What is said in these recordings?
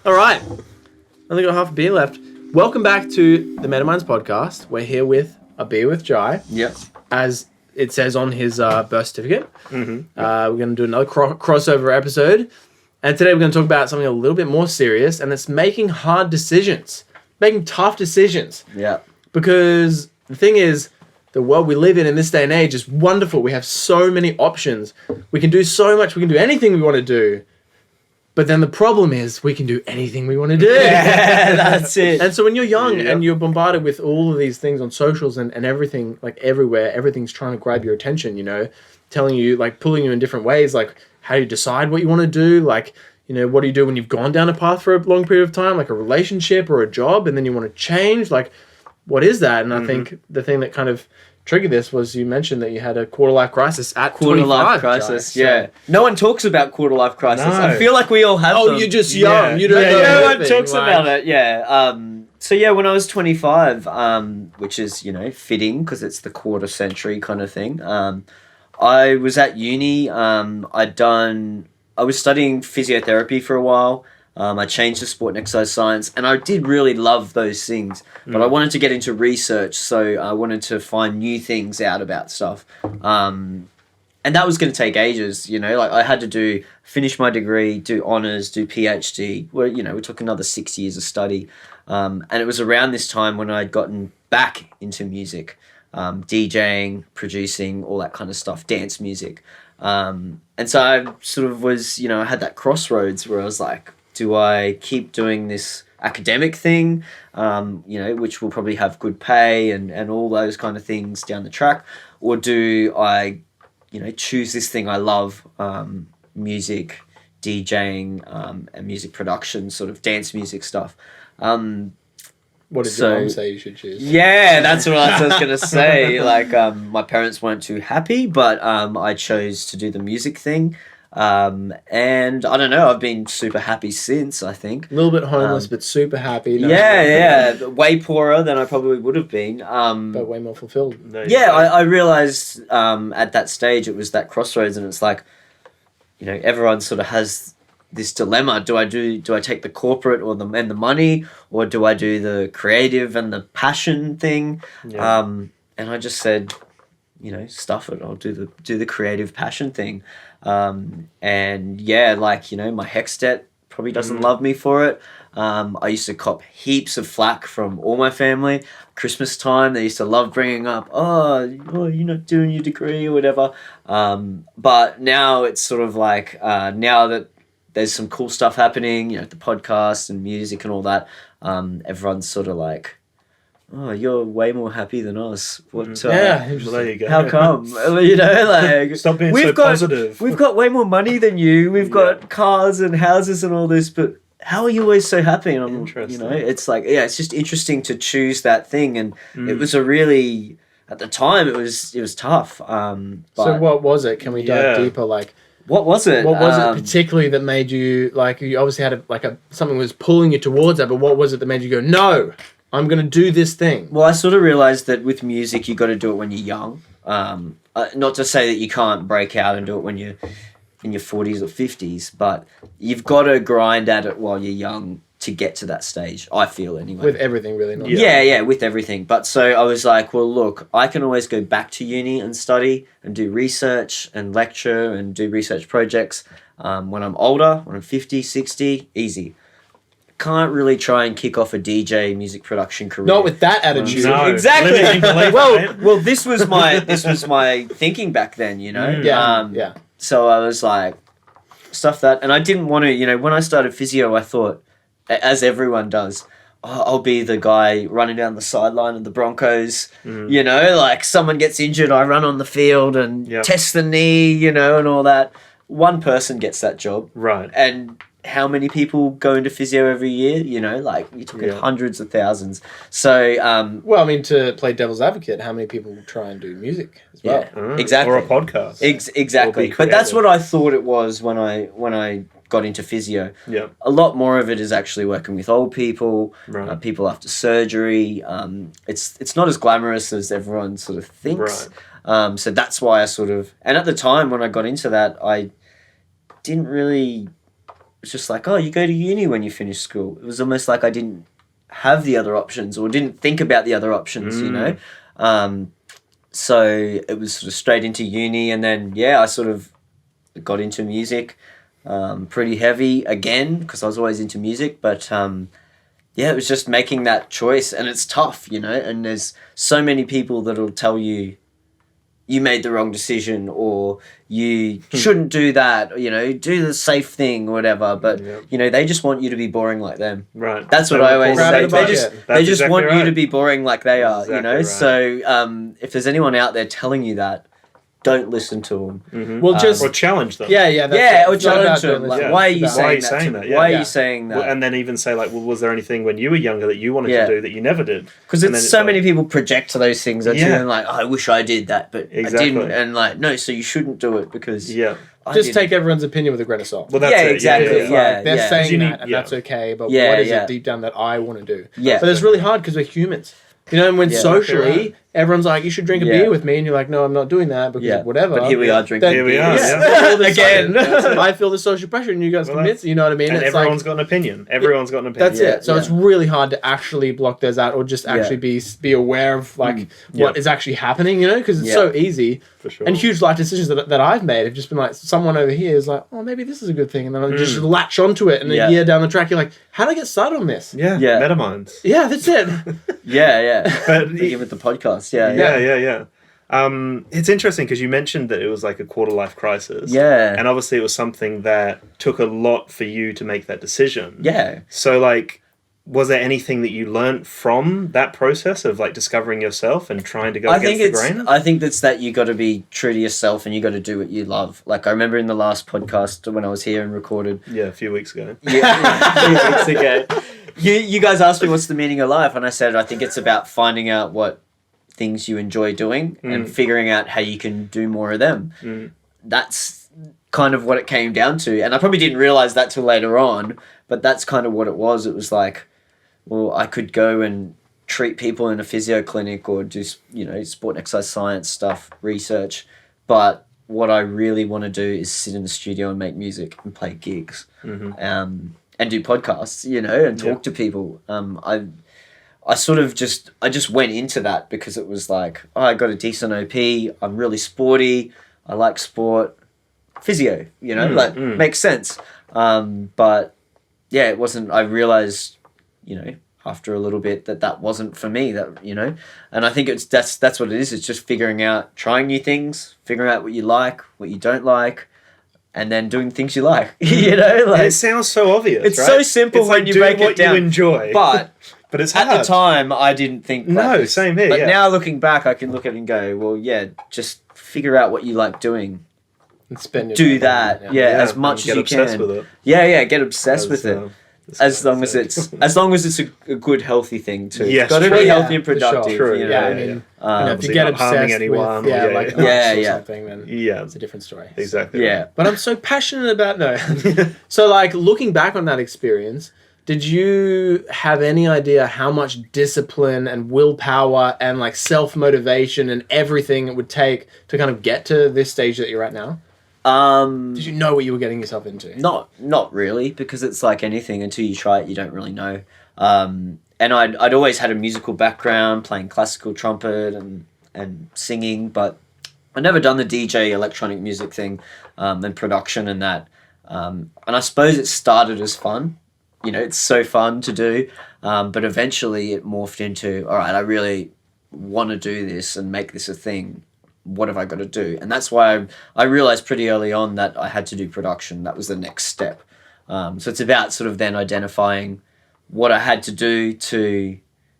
All right. Only got half a beer left. Welcome back to the MetaMinds podcast. We're here with a beer with Jai. Yep. As it says on his birth certificate. Mm-hmm. We're going to do another crossover episode. And today we're going to talk about something a little bit more serious, and it's making hard decisions. Making tough decisions. Yeah. Because the thing is, the world we live in this day and age is wonderful. We have so many options. We can do so much. We can do anything we want to do. But then the problem is we can do anything we want to do. Yeah, that's it. And so when you're young and you're bombarded with all of these things on socials and everything, like everywhere, everything's trying to grab your attention, you know, telling you, like pulling you in different ways, like how you decide what you want to do, like, you know, what do you do when you've gone down a path for a long period of time, like a relationship or a job, and then you want to change, like, what is that? And I think the thing that kind of triggered this was you mentioned that you had a quarter-life crisis at 25. Quarter-life crisis, yeah. No one talks about quarter-life crisis. No. I feel like we all have them. You're just young. Yeah. You don't know No anything. one talks about it, yeah. So, yeah, when I was 25, which is, you know, fitting because it's the quarter century kind of thing, I was at uni. I was studying physiotherapy for a while. I changed to sport and exercise science, and I did really love those things. But I wanted to get into research, so I wanted to find new things out about stuff. And that was going to take ages, you know. Like I had to finish my degree, do honours, do PhD. Well, you know, we took another 6 years of study. And it was around this time when I'd gotten back into music, DJing, producing, all that kind of stuff, dance music. And so I sort of was, you know, I had that crossroads where I was like, do I keep doing this academic thing, you know, which will probably have good pay and all those kind of things down the track, or do I, you know, choose this thing I love, music, DJing, and music production, sort of dance music stuff. What did your mom say you should choose? Yeah, that's what I was going to say. Like, my parents weren't too happy, but I chose to do the music thing. And I don't know, I've been super happy since, I think. A little bit homeless, but super happy. Yeah. Way poorer than I probably would have been. But way more fulfilled. I realised at that stage it was that crossroads, and it's like, you know, everyone sort of has this dilemma. Do I take the corporate or the money, or do I do the creative and the passion thing? Yeah. And I just said, you know, stuff it. I'll do the creative passion thing. And yeah, like, you know, my Hextet probably doesn't love me for it. I used to cop heaps of flack from all my family. Christmas time, they used to love bringing up, oh, you're not doing your degree or whatever. But now it's sort of like, now that there's some cool stuff happening, you know, the podcast and music and all that, everyone's sort of like, oh, you're way more happy than us. What? Well, there you go. How come? You know, like, stop being so positive. We've got way more money than you. We've got cars and houses and all this, but how are you always so happy? And Interesting. You know, it's like, yeah, it's just interesting to choose that thing, and it was a really, at the time, it was tough. So what was it? Can we dive deeper? Like, what was it? What was it particularly that made you, like, you obviously had something was pulling you towards that, but what was it that made you go, no, I'm going to do this thing? Well, I sort of realised that with music, you got to do it when you're young. Not to say that you can't break out and do it when you're in your 40s or 50s, but you've got to grind at it while you're young to get to that stage, I feel, anyway. With everything, really. Not Yeah, with everything. But so I was like, well, look, I can always go back to uni and study and do research and lecture and do research projects when I'm older, when I'm 50, 60, easy. Can't really try and kick off a DJ music production career. Not with that attitude. No. Exactly. Well, this was my thinking back then, you know. Yeah. So I was like, stuff that, and I didn't want to, you know, when I started physio, I thought, as everyone does, I'll be the guy running down the sideline of the Broncos. You know, like someone gets injured, I run on the field and test the knee, you know, and all that. One person gets that job, right? And how many people go into physio every year? You know, like you're talking hundreds of thousands. So, well, I mean, to play devil's advocate, how many people try and do music as well? Yeah, exactly. Or a podcast. Exactly. But that's what I thought it was when I got into physio. Yeah. A lot more of it is actually working with old people, people after surgery. It's not as glamorous as everyone sort of thinks. Right. So that's why I sort of, and at the time when I got into that, I didn't really was just like, oh, you go to uni when you finish school. It was almost like I didn't have the other options or didn't think about the other options, you know. So it was sort of straight into uni, and then I sort of got into music, pretty heavy again because I was always into music, but it was just making that choice, and it's tough, you know. And there's so many people that'll tell you you made the wrong decision, or you shouldn't do that, or, you know, do the safe thing or whatever. But you know, they just want you to be boring like them. Right. That's what I always say. They just exactly want you right. to be boring like they are. Exactly You know. right. So if there's anyone out there telling you that, don't listen to them. Mm-hmm. Well, just or challenge them. yeah, that's or It's not challenge about them. doing Like, this. why are you It's Why are saying you that? saying to that? me? Yeah. Why are Yeah. you saying that? Well, and then even say like, well, was there anything when you were younger that you wanted to do that you never did? Because And then it's so like- many people project to those things onto you Yeah. and like, oh, I wish I did that, but Exactly. I didn't. And like, no, so you shouldn't do it because Yeah. I just didn't. take everyone's opinion with a grain of salt. Well, that's Yeah, it. exactly, It's like, they're yeah. saying You need- that, and yeah. that's okay. But Yeah, what is yeah. it deep down that I want to do? Yeah. But it's really hard because we're humans. You know, and when Yeah. socially, Right. everyone's like, you should drink a Yeah. beer with me, and you're like, no, I'm not doing that because whatever. But here we are drinking. Then- Here we are, beers. yeah. All of a Again. sudden, I feel the social pressure, and you guys Well, convince. You know what I mean? And It's everyone's like, got an opinion. Everyone's got an opinion. that's Yeah, it. So yeah. it's really hard to actually block those out, or just actually be aware of like what Yeah. is actually happening. You know, because it's Yeah. so easy. For sure. And huge life decisions that I've made have just been like, someone over here is like, oh, maybe this is a good thing. And then I just latch onto it. And Yeah. a year down the track, you're like, how did I get started on this? Yeah. Yeah. Metaminds. Yeah, that's it. Yeah. But Thinking with the podcast. Yeah. yeah. It's interesting because you mentioned that it was like a quarter life crisis. Yeah. And obviously it was something that took a lot for you to make that decision. Yeah. So like, was there anything that you learnt from that process of like discovering yourself and trying to go against the grain? I think that's that you got to be true to yourself and you got to do what you love. Like I remember in the last podcast when I was here and recorded. Yeah, a few weeks ago. A few weeks ago. You guys asked me what's the meaning of life, and I said I think it's about finding out what things you enjoy doing and figuring out how you can do more of them. That's kind of what it came down to, and I probably didn't realize that till later on, but that's kind of what it was. It was like, well, I could go and treat people in a physio clinic or do, you know, sport and exercise science stuff, research, but what I really want to do is sit in the studio and make music and play gigs, and do podcasts, you know, and talk to people. I sort of just went into that because it was like, oh, I got a decent OP, I'm really sporty, I like sport, physio, you know, makes sense. But yeah, it wasn't, I realized, you know, after a little bit that wasn't for me, that, you know, and I think that's what it is. It's just figuring out, trying new things, figuring out what you like, what you don't like, and then doing things you like, you know, like It sounds so obvious, it's right? so simple It's when like you do break what it down. you enjoy. But it's at hard. the time, I didn't think like No, this. same here, But yeah. now looking back, I can look at it and go, well, yeah, just figure out what you like doing. And spend your Do time that, on it, as and much as get you obsessed can. with it. Yeah, get obsessed with it. That's As what long I as said. it's a good, healthy thing too. Yes, It's got to true. be Yeah, healthy and for sure. productive. True, You know? Yeah, I yeah, mean, yeah. you know, if Obviously you get not harming obsessed anyone, with, yeah, like yeah. arts or Yeah. something, then Yeah, it's a different story. exactly. Yeah. But I'm so passionate about So, like, looking back on that experience, did you have any idea how much discipline and willpower and like self-motivation and everything it would take to kind of get to this stage that you're at now? Did you know what you were getting yourself into? Not really, because it's like anything. Until you try it, you don't really know. And I'd always had a musical background, playing classical trumpet and singing, but I'd never done the DJ electronic music thing, and production and that. And I suppose it started as fun. You know, it's so fun to do, but eventually it morphed into, all right, I really want to do this and make this a thing. What have I got to do? And that's why I realized pretty early on that I had to do production. That was the next step. So it's about sort of then identifying what I had to do to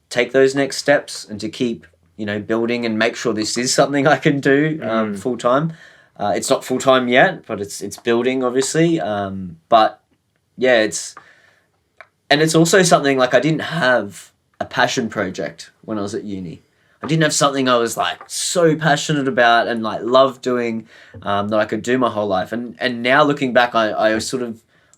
take those next steps and to keep, you know, building and make sure this is something I can do full time. It's not full time yet, but it's building obviously. But yeah, it's also something like I didn't have a passion project when I was at uni. I didn't have something I was like so passionate about and like loved doing that I could do my whole life. And now looking back, I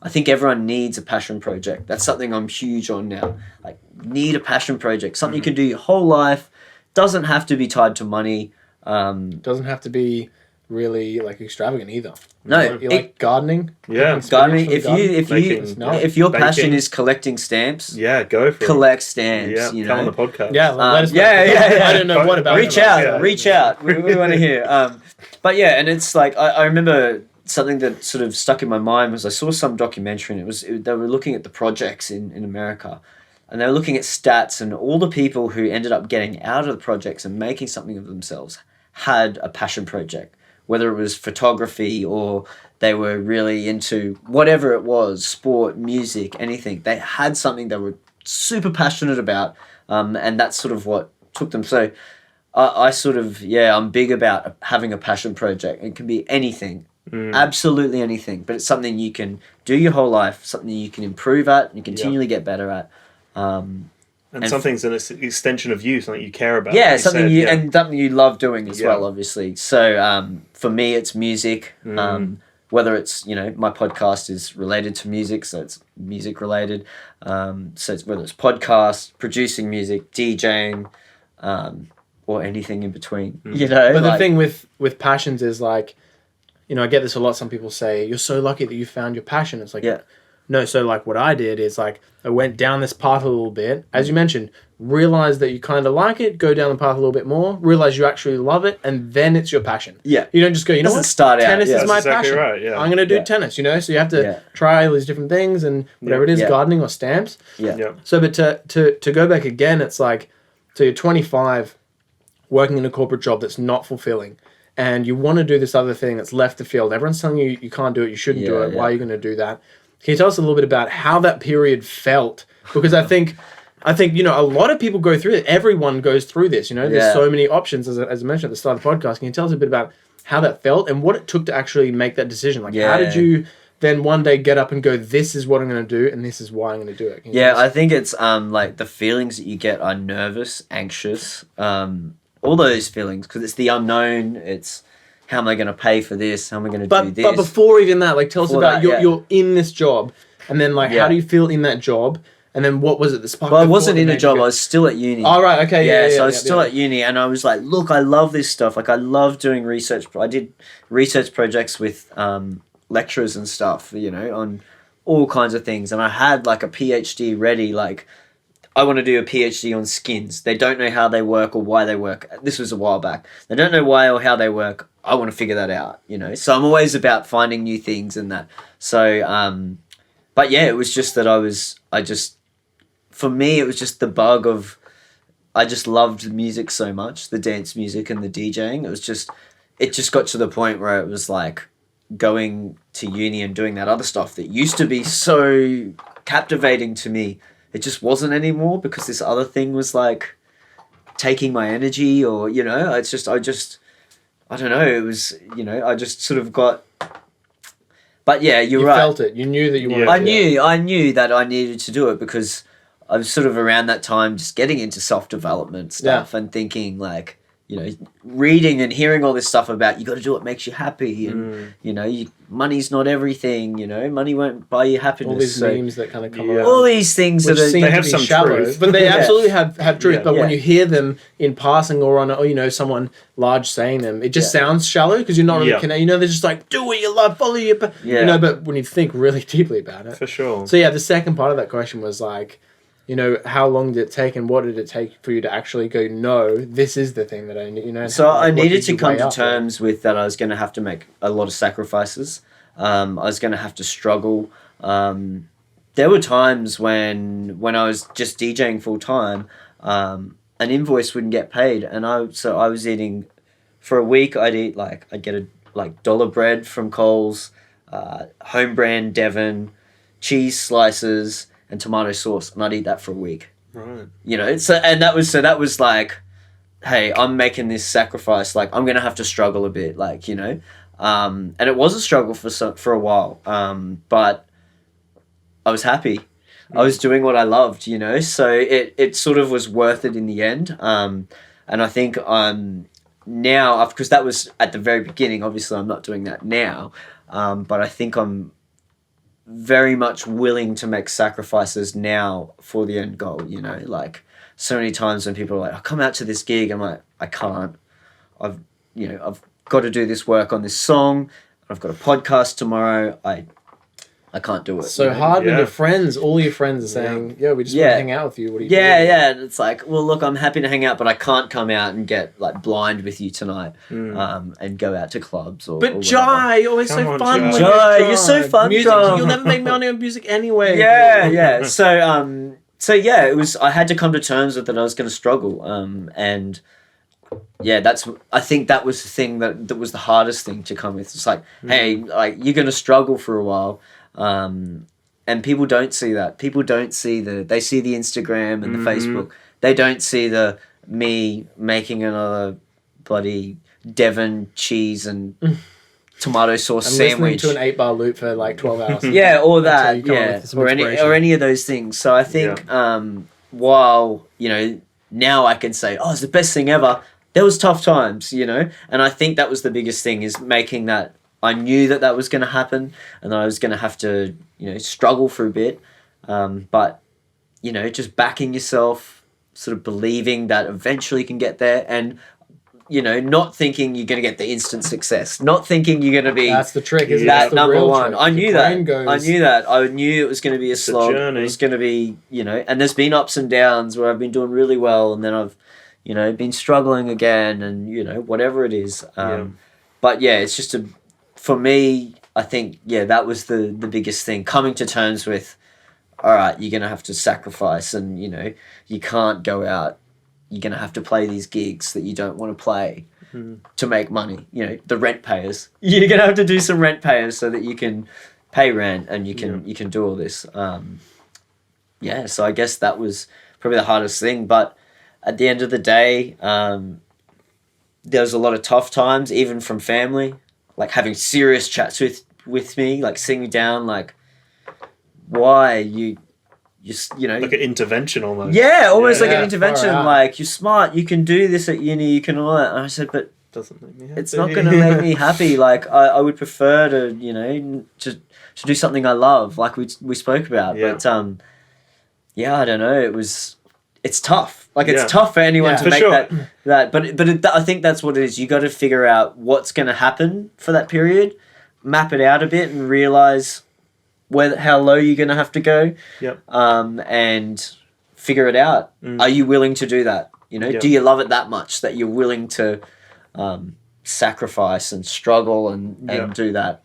think everyone needs a passion project. That's something I'm huge on now. Like, need a passion project, something you can do your whole life. Doesn't have to be tied to money. Doesn't have to be really like extravagant either. No, You like gardening? Yeah. Picking spinach gardening. from the If garden? Making- your baking. passion is collecting stamps, Yeah, go for collect stamps. it. Yeah, You come on know. the podcast. Yeah, let us know. yeah. I don't know what about Reach it. out, Yeah. reach out. We want to hear. But yeah, and it's like I remember something that sort of stuck in my mind was I saw some documentary and they were looking at the projects in America, and they were looking at stats and all the people who ended up getting out of the projects and making something of themselves had a passion project, whether it was photography or they were really into whatever it was, sport, music, anything. They had something they were super passionate about, and that's sort of what took them. So I sort of, I'm big about having a passion project. It can be anything, absolutely anything, but it's something you can do your whole life, something you can improve at, and you continually get better at. And something's an extension of you, something you care about. Yeah, like something said, and something you love doing as well, obviously. So for me, it's music. Whether it's my podcast is related to music, so it's music related. So it's whether it's podcast, producing music, DJing, or anything in between. But the thing with passions is like, I get this a lot. Some people say you're so lucky that you found your passion. It's like, no. So like what I did is like I went down this path a little bit, as you mentioned, realize that you kind of like it, go down the path a little bit more, realize you actually love it, and then it's your passion. Yeah. You don't just go, you know what? Start out. Tennis is my That's exactly passion. right, yeah. I'm going to do tennis, So you have to try all these different things and whatever it is, gardening or stamps. Yeah. So, but to go back again, it's like, so you're 25, working in a corporate job that's not fulfilling, and you want to do this other thing that's left the field. Everyone's telling you you can't do it, you shouldn't do it. Why are you going to do that? Can you tell us a little bit about how that period felt? Because I think a lot of people go through it. Everyone goes through this. There's so many options, as I mentioned at the start of the podcast. Can you tell us a bit about how that felt and what it took to actually make that decision? Like, how did you then one day get up and go, this is what I'm going to do and this is why I'm going to do it? I think it's like the feelings that you get are nervous, anxious, all those feelings, because it's the unknown. It's how am I going to pay for this? How am I going to do this? But before even that, like, tell us about that, you're in this job, and then like how do you feel in that job? And then what was it? The spark. Well, I wasn't in a job. I was still at uni. Oh, right. Okay. So I was still at uni, and I was like, look, I love this stuff. Like, I love doing research. I did research projects with lecturers and stuff, on all kinds of things. And I had like a PhD ready. Like, I want to do a PhD on skins. They don't know how they work or why they work. This was a while back. They don't know why or how they work. I want to figure that out, So I'm always about finding new things and that. So, but yeah, it was just that for me, it was just the bug of, I just loved music so much, the dance music and the DJing. It just got to the point where it was like going to uni and doing that other stuff that used to be so captivating to me. It just wasn't anymore because this other thing was like taking my energy or, I don't know. It was, I just sort of got, but yeah, you're right. You felt it. You knew that you wanted to. I knew that I needed to do it because I was sort of around that time just getting into self-development stuff and thinking like, reading and hearing all this stuff about you got to do what makes you happy and, money's not everything, money won't buy you happiness. All these memes that kind of come around. All these things which that seem they to have be some shallow, truth. but they absolutely have truth. But when Yeah. you hear them in passing or on, someone large saying them, it just sounds shallow because you're not really connected. They're just like, do what you love, follow your, but when you think really deeply about it. For sure. So the second part of that question was like, how long did it take and what did it take for you to actually go, no, this is the thing that I need, So I what needed did to you come weigh to up terms with that I was going to have to make a lot of sacrifices. I was going to have to struggle. There were times when I was just DJing full time, an invoice wouldn't get paid. And I was eating, for a week, I'd get a dollar bread from Coles, home brand Devon, cheese slices, and tomato sauce, and I'd eat that for a week. Right. That was like, hey, I'm making this sacrifice. Like, I'm gonna have to struggle a bit. Like, and it was a struggle for a while. But I was happy. I was doing what I loved. So it sort of was worth it in the end. And I think now, because that was at the very beginning. Obviously, I'm not doing that now. But I think I'm very much willing to make sacrifices now for the end goal, like so many times when people are like, I'll come out to this gig, I'm like, I can't. I've got to do this work on this song. I've got a podcast tomorrow. I can't do it. So hard when your friends, all your friends are saying, "Yo, we just want to hang out with you. What do you?" Yeah. And it's like, well, look, I'm happy to hang out, but I can't come out and get like blind with you tonight, and go out to clubs or. But Jai, you're always so fun. Jai, you're so fun. Music, Jai. you'll never make money on music anyway. Yeah. So yeah, it was. I had to come to terms with that. I was going to struggle. And yeah, I think that was the thing that was the hardest thing to come with. It's like, hey, like you're going to struggle for a while. And people don't see that. People don't see they see the Instagram and the Facebook. They don't see me making another bloody Devon cheese and tomato sauce sandwich. Listening to an 8-bar loop for like 12 hours. Yeah, or that. Yeah, or any of those things. So I think while, now I can say, oh, it's the best thing ever. There was tough times, and I think that was the biggest thing is making that. I knew that was going to happen and that I was going to have to, struggle for a bit. But, just backing yourself, sort of believing that eventually you can get there and, not thinking you're going to get the instant success, not thinking you're going to be that's the trick, isn't that it? number one. Trick. I knew that. I knew it was going to be a slog. It was going to be, and there's been ups and downs where I've been doing really well and then I've, been struggling again and, whatever it is. But yeah, it's just for me, I think, that was the biggest thing. Coming to terms with, all right, you're going to have to sacrifice and, you can't go out. You're going to have to play these gigs that you don't want to play to make money. The rent payers. You're going to have to do some rent payers so that you can pay rent and you can do all this. So I guess that was probably the hardest thing. But at the end of the day, there was a lot of tough times, even from family. Like having serious chats with me, like sitting me down, like, why you like an intervention almost. Yeah, almost like an intervention. Like, you're smart, you can do this at uni, you can all that. And I said, but doesn't make me happy. It's not going to make me happy. Like I would prefer to to do something I love, like we spoke about. Yeah. But I don't know. It's tough. Like it's tough for anyone to make that. But I think that's what it is. You got to figure out what's going to happen for that period, map it out a bit, and realize how low you're going to have to go. Yep. And figure it out. Are you willing to do that? Do you love it that much that you're willing to sacrifice and struggle and do that?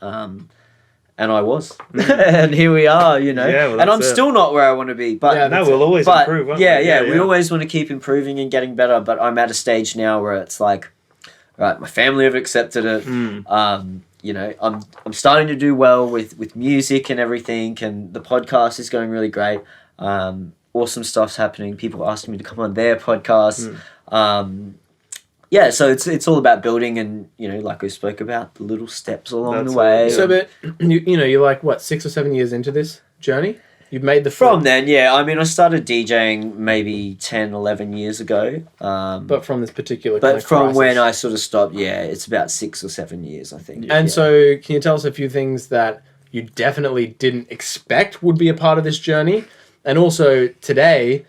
And I was. And here we are, Yeah, well, and I'm still not where I want to be. But we'll always improve, won't we? Yeah. We always want to keep improving and getting better. But I'm at a stage now where it's like, right, my family have accepted it. I'm starting to do well with music and everything. And the podcast is going really great. Awesome stuff's happening. People asking me to come on their podcast. So it's all about building and, like we spoke about, the little steps along the way. So, but, you're like, what, 6 or 7 years into this journey? You've made the From then, yeah. I mean, I started DJing maybe 10, 11 years ago. But from this particular But from crisis. When I sort of stopped, it's about 6 or 7 years, I think. And so can you tell us a few things that you definitely didn't expect would be a part of this journey? And also today...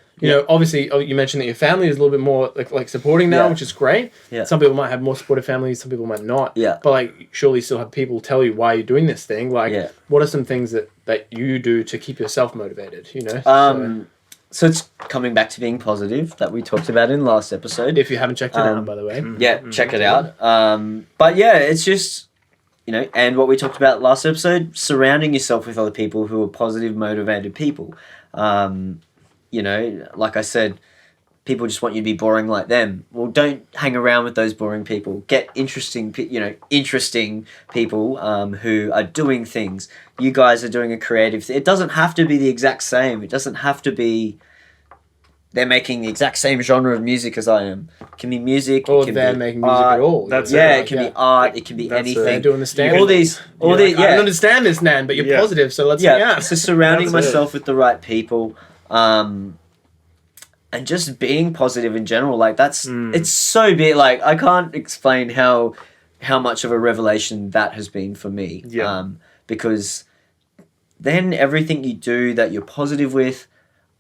obviously, you mentioned that your family is a little bit more like supporting now, which is great. Yeah. Some people might have more supportive families, some people might not. Yeah. But surely you still have people tell you why you're doing this thing. What are some things that you do to keep yourself motivated? So it's coming back to being positive that we talked about in last episode. If you haven't checked it out, by the way. Check it out. But it's just, and what we talked about last episode, surrounding yourself with other people who are positive, motivated people. Like I said, people just want you to be boring like them. Well, don't hang around with those boring people. Get interesting people who are doing things. You guys are doing a creative thing. It doesn't have to be the exact same. It doesn't have to be they're making the exact same genre of music as I am. It can be music. Or they're making music at all. It can be art. It can be anything. They're doing the stand. All these. I don't understand this, Nan, but you're positive, so let's hang out. So surrounding myself with the right people. And just being positive in general, like it's so big. Like I can't explain how much of a revelation that has been for me. Yeah. Because then everything you do that you're positive with,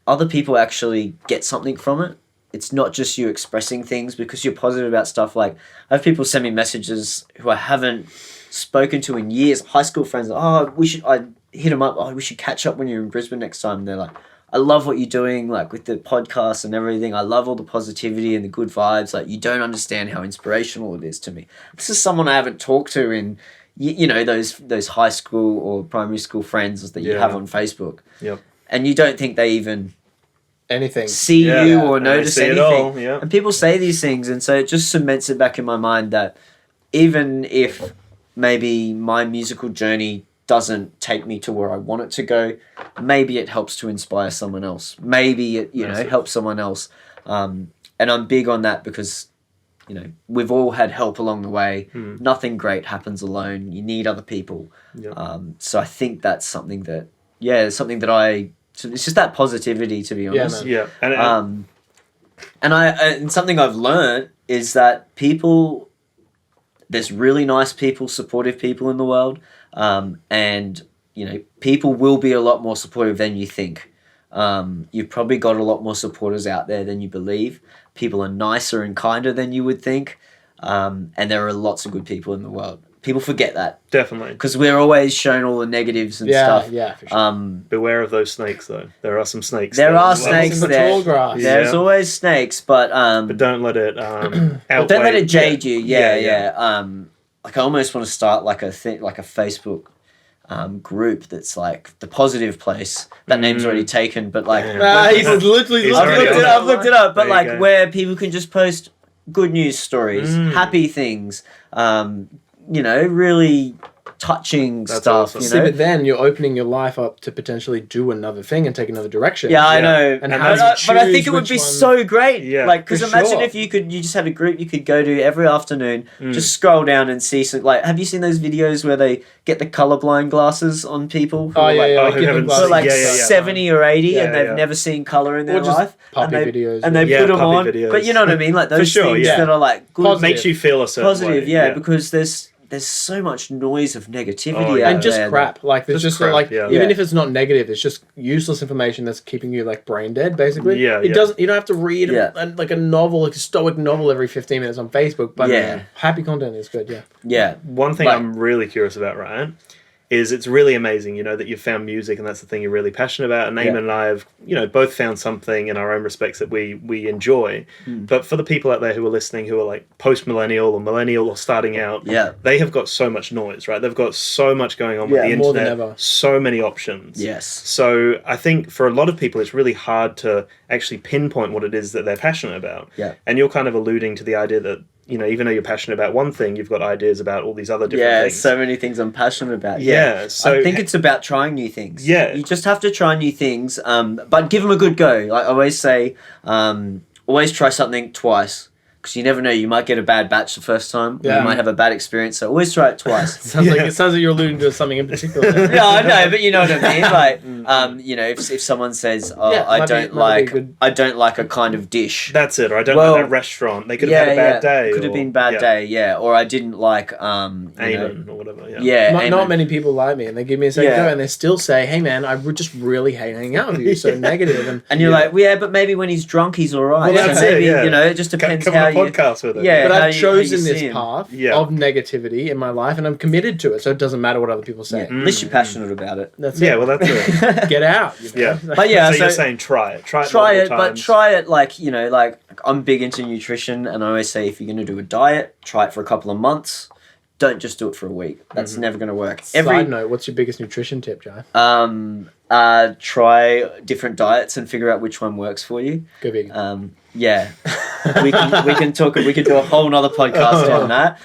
other people actually get something from it. it's not just you expressing things because you're positive about stuff. Like, I have people send me messages who I haven't spoken to in years, high school friends. I hit them up. Oh, we should catch up when you're in Brisbane next time. And they're like, I love what you're doing, like with the podcast and everything. I love all the positivity and the good vibes. Like, you don't understand how inspirational it is to me. This is someone I haven't talked to in, you know, those high school or primary school friends that you have on Facebook. Yep. And you don't think they even anything see you or And notice they see it anything. all, yeah. And people say these things, and so it just cements it back in my mind that even if maybe my musical journey doesn't take me to where I want it to go, maybe it helps to inspire someone else. Maybe it, you know, helps someone else. And I'm big on that because, you know, we've all had help along the way. Nothing great happens alone. You need other people. So I think that's something that, it's something that it's just that positivity, to be honest. Yeah. And something I've learned is that there's really nice people, supportive people in the world. And, you know, people will be a lot more supportive than you think. You've probably got a lot more supporters out there than you believe. People are nicer and kinder than you would think. And there are lots of good people in the world. People forget that. Definitely. Because we're always shown all the negatives and stuff. Yeah, for sure. Beware of those snakes, though. There are some snakes. There are as well. snakes in the tall grass. There's always snakes, but don't let it don't let it jade you. Yeah. Like, I almost want to start like a Facebook group that's like the positive place. That name's already taken, but like He's literally I've looked it up, but There you like go. where people can just post good news stories, happy things, you know, really touching That's stuff. awesome. You See, know? but then you're opening your life up to potentially do another thing and take another direction. Yeah, I know. And And how do you But I think choose it would which be one? so great. Yeah, like, because for imagine sure. if you just had a group you could go to every afternoon, just scroll down and see some, like, have you seen those videos where they get the colorblind glasses on people who Oh, are yeah, like, yeah. who Give them haven't glasses. who are like Yeah, yeah, yeah. 70 or 80 Yeah, and they've yeah. never seen color in their Or just life? puppy and they, videos. And they Yeah, put them puppy on. videos. But you know what I mean? Like those sure, things yeah. that are like good. Positive. Makes you feel a certain Positive, way. yeah, because there's so much noise of negativity Oh, yeah. out And just there. crap. Like, there's Just just crap, like, yeah. even Yeah. if it's not negative, it's just useless information that's keeping you like brain dead, basically. Yeah, It yeah. doesn't, you don't have to read Yeah. like a novel, like a stoic novel every 15 minutes on Facebook, but Yeah. happy content is good, yeah. Yeah. One thing Like- I'm really curious about, Ryan, is it's really amazing, you know, that you've found music and that's the thing you're really passionate about. And Eamon and I have, you know, both found something in our own respects that we enjoy. But for the people out there who are listening, who are like post-millennial or millennial or starting out, Yeah. they have got so much noise, right? They've got so much going on with Yeah, the more than internet, ever. so many options. Yes. So I think for a lot of people, it's really hard to actually pinpoint what it is that they're passionate about. Yeah. And you're kind of alluding to the idea that, you know, even though you're passionate about one thing, you've got ideas about all these other different Yeah, things. so many things I'm passionate about. Yeah, so- I think it's about trying new things. Yeah. You just have to try new things, but give them a good go. Like I always say, always try something twice. Because you never know, you might get a bad batch the first time. Or Yeah. you might have a bad experience, so always try it twice. Sounds like you're alluding to something in particular. Yeah, I know, but you know what I mean. Like, you know, if someone says, "Oh, Yeah, I might be- don't might be like, good. I don't like a kind of dish," That's it, or I don't Well, like that restaurant. They could have had a bad day. Could have or- been bad yeah, day, yeah. Or I didn't like, you know, Amen or whatever. Yeah. yeah. Not amen. many people like me, and they give me a second Yeah. go, and they still say, "Hey, man, I would just really hate hanging out with you." So negative, and And you're like, well, yeah, but maybe when he's drunk, he's all right. Well, so that's maybe, it, yeah. you know, it just depends Come how on a you... podcast with it. Yeah. but how I've you chosen see this him. path Yeah. of negativity in my life, and I'm committed to it. So it doesn't matter what other people say. At least you're passionate about it. That's Yeah, it. well, that's it. Get out. You know? Yeah. But yeah, so, so you're saying try it. Try it try multiple it, but times. try it like, you know, like I'm big into nutrition, and I always say if you're going to do a diet, try it for a couple of months. Don't just do it for a week. That's never going to work. Side note: what's your biggest nutrition tip, Jai? Try different diets and figure out which one works for you. Go vegan. Yeah, we can talk. We could do a whole nother podcast on that.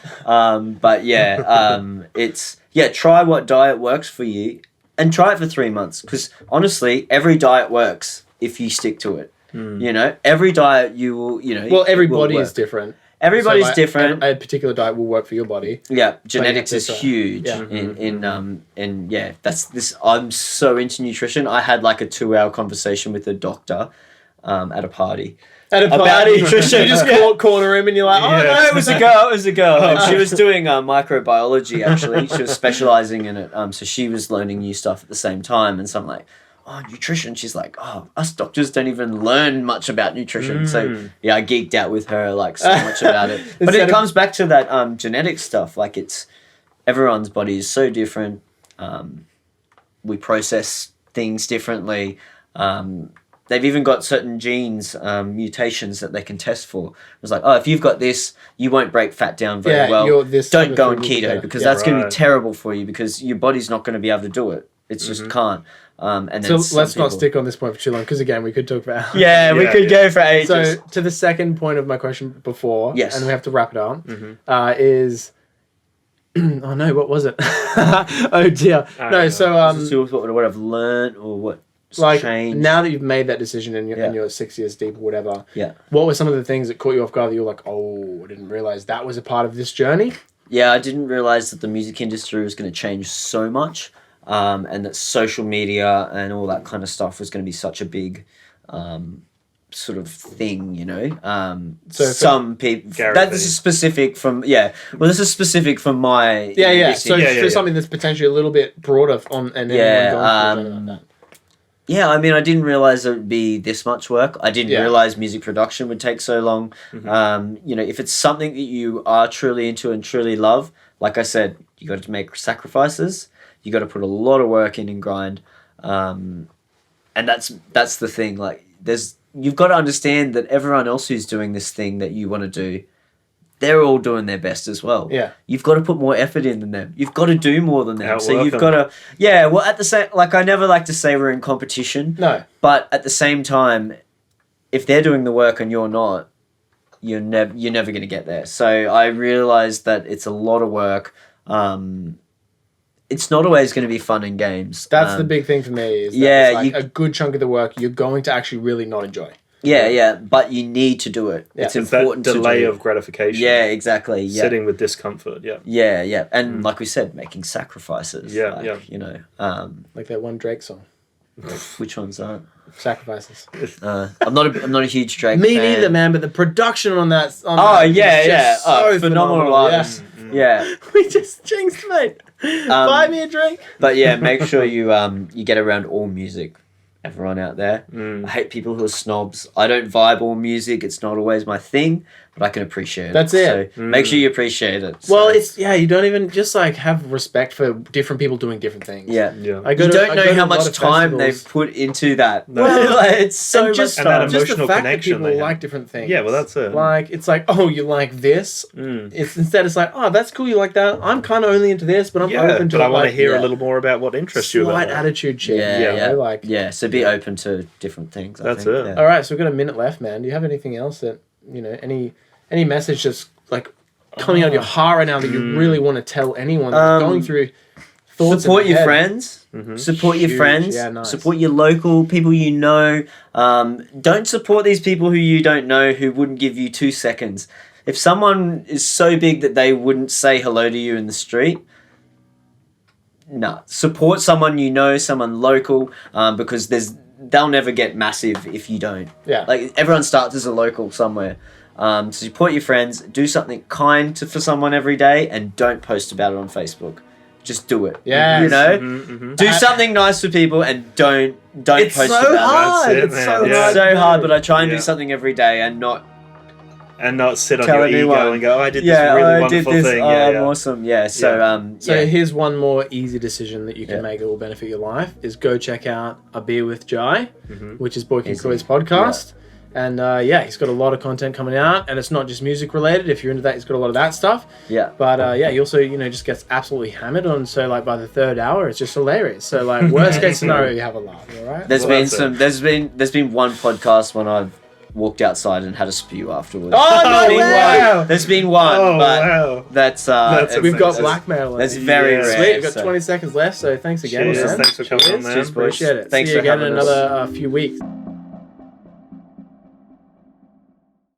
But yeah, try what diet works for you, and try it for 3 months. Because honestly, every diet works if you stick to it. You know, every diet you will. You know, Well, it will everybody is work. different. Everybody's So, like, different. A particular diet will work for your body. Yeah, genetics to is try. huge Yeah. in yeah, that's this. I'm so into nutrition. I had like a 2-hour conversation with a doctor at a party. At a About party, nutrition. you just corner him, and you're like, "Oh Yeah. no, No, it was a girl. It was a girl. And she was doing microbiology. Actually, she was specializing in it. So she was learning new stuff at the same time. And so I'm like, oh, nutrition. She's like, oh, us doctors don't even learn much about nutrition. So yeah, I geeked out with her like so much about it. But it comes back to that genetic stuff. Like everyone's body is so different. We process things differently. They've even got certain genes, mutations that they can test for. It's like, oh, if you've got this, you won't break fat down very well. Don't go on keto because that's going to be terrible for you because your body's not going to be able to do it. It just can't. And then so let's not stick on this point for too long because again, we could talk about. We could go for ages. So to the second point of my question before, and we have to wrap it up, is. Oh no! What was it? Oh dear! No. So what I've learned or what. Like changed. Now that you've made that decision and you're 6 years deep or whatever, what were some of the things that caught you off guard that you're like, oh, I didn't realize that was a part of this journey? Yeah, I didn't realize that the music industry was going to change so much, and that social media and all that kind of stuff was going to be such a big sort of thing, you know. So some people this is specific from this is specific from my So for something that's potentially a little bit broader on and like yeah, I mean, I didn't realize it would be this much work. I didn't realize music production would take so long. You know, if it's something that you are truly into and truly love, like I said, you got to make sacrifices. You got to put a lot of work in and grind. And that's the thing. Like, you've got to understand that everyone else who's doing this thing that you want to do, they're all doing their best as well. Yeah. You've got to put more effort in than them. You've got to do more than them. Outwork So you've them. got to... Yeah, well, at the same... Like, I never like to say we're in competition. No. But at the same time, if they're doing the work and you're not, you're never going to get there. So I realized that it's a lot of work. It's not always going to be fun and games. That's the big thing for me. Is that it's like a good chunk of the work you're going to actually really not enjoy. Yeah, but you need to do it. Yeah. It's important that delay to do. of gratification. Yeah, exactly. Yeah. Sitting with discomfort. Yeah. Yeah. And like we said, making sacrifices. Yeah. You know, like that one Drake song. which one's that? Sacrifices. I'm not a huge Drake Me fan. neither, man. But the production on that. So phenomenal artist. Yeah. We just jinxed, mate. Buy me a drink. But yeah, make sure you get around all music. Everyone out there. I hate people who are snobs. I don't vibe all music. It's not always my thing, but I can appreciate it. That's it. So make sure you appreciate it. Well, you don't even just like have respect for different people doing different things. Yeah. Yeah. You don't know how much time they've put into that. No. Well, it's so much just, and that time. just the emotional fact that connection people they have. like different things. Yeah, well, that's it. Like, it's like, oh, you like this? It's instead, it's like, oh, that's cool, you like that. I'm kind of only into this, but I'm open to but it. I want to like, hear a little more about what interests you about slight that. attitude shit. Yeah. So be open to different things. That's I think. it. Yeah. All right, so we've got a minute left, man. Do you have anything else that, any message just like coming out of your heart right now that you really want to tell anyone that's going through thoughts? Support in your their head? friends. Support your Huge. friends. Yeah, nice. Support your local people you know. Don't support these people who you don't know who wouldn't give you 2 seconds. If someone is so big that they wouldn't say hello to you in the street, support someone you know, someone local, because they'll never get massive if you don't. Yeah. Like, everyone starts as a local somewhere. So support your friends, do something kind for someone every day, and don't post about it on Facebook. Just do it. Yes. You know? Do something nice for people and don't It's post so about hard. That's it, It's man. so Yeah. it. hard. It's so hard, but I try and do Yeah. something every day and not sit on tell your ego anyone. and go, oh, I did this Yeah, really I wonderful did this. thing. Oh, Yeah, I'm yeah. awesome. Yeah. So So here's one more easy decision that you can make that will benefit your life is go check out A Beer with Jai, which is BoiKingKoi's podcast. And he's got a lot of content coming out, and it's not just music related. If you're into that, he's got a lot of that stuff. Yeah. But he also, just gets absolutely hammered on. So like by the third hour, it's just hilarious. So like worst case scenario, you have a laugh. All right. There's Well, there's been one podcast when I've walked outside and had a spew afterwards. Oh, no There's been way! one. There's been one, Oh, but wow. that's We've got That's- blackmail. that's very Yeah. rare. Sweet. We've got so- 20 seconds left. So thanks again, Cheers. man. Thanks for coming on, man. Cheers, boys. Appreciate it. Thanks See you for again in having us. another few weeks.